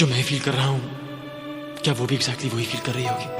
जो मैं फील कर रहा हूं, क्या वो भी एग्जैक्टली वही फील कर रही होगी?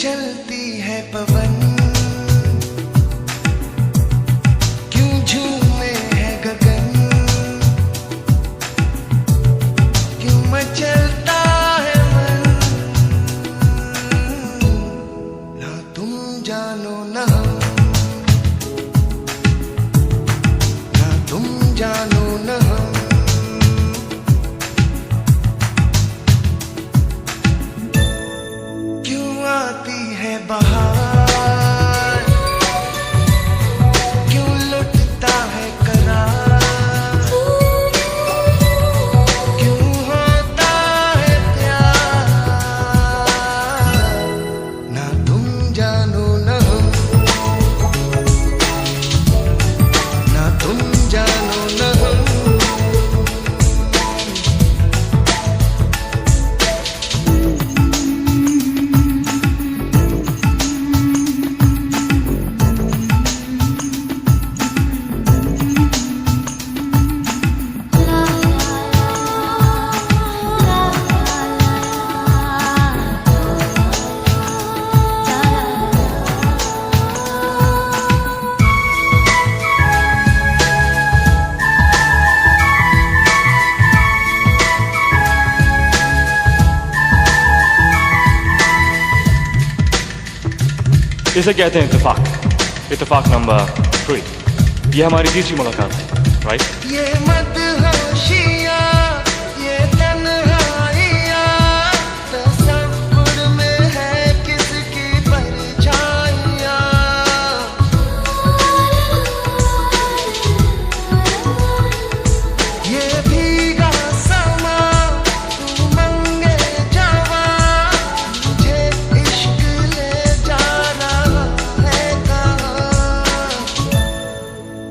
चलती है पवन, क्यों झूमे है गगन, क्यों मचलता है मन, ना तुम जानो ना हम, ना तुम जानो ना हम। आती है बहार, क्यों लुटता है करार, क्यों होता है प्यार, ना तुम जानो ना हम, ना तुम जानो ना हम। इसे कहते हैं इत्तेफाक। इत्तेफाक नंबर 3। ये हमारी तीसरी मुलाकात है, राइट? ये मदहोशियाँ, ये तन्हाइयाँ, तसव्वुर में है किसकी परछाइयाँ। ये भीगा समा, तू मंगे जवा, मुझे इश्क ले जा रहा है कहाँ,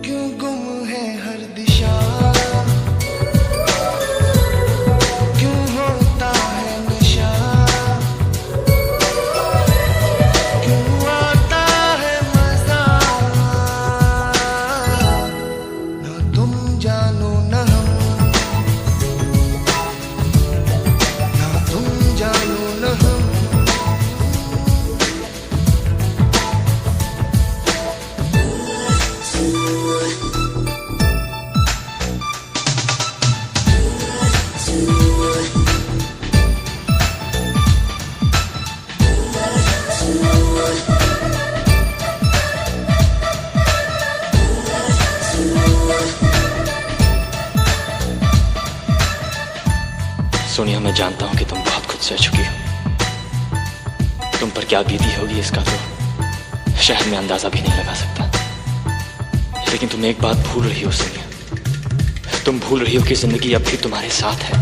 क्यों गुम है हर दिशा, क्यों होता है नशा, क्यों आता है मजा, ना तुम जानो ना हम, ना तुम जानो ना हम। सोनिया, मैं जानता हूं कि तुम बहुत खुद सह चुकी हो। तुम पर क्या बीती होगी इसका तो शहर में अंदाजा भी नहीं लगा सकता। लेकिन तुम एक बात भूल रही हो सोनिया। तुम भूल रही हो कि जिंदगी अब भी तुम्हारे साथ है।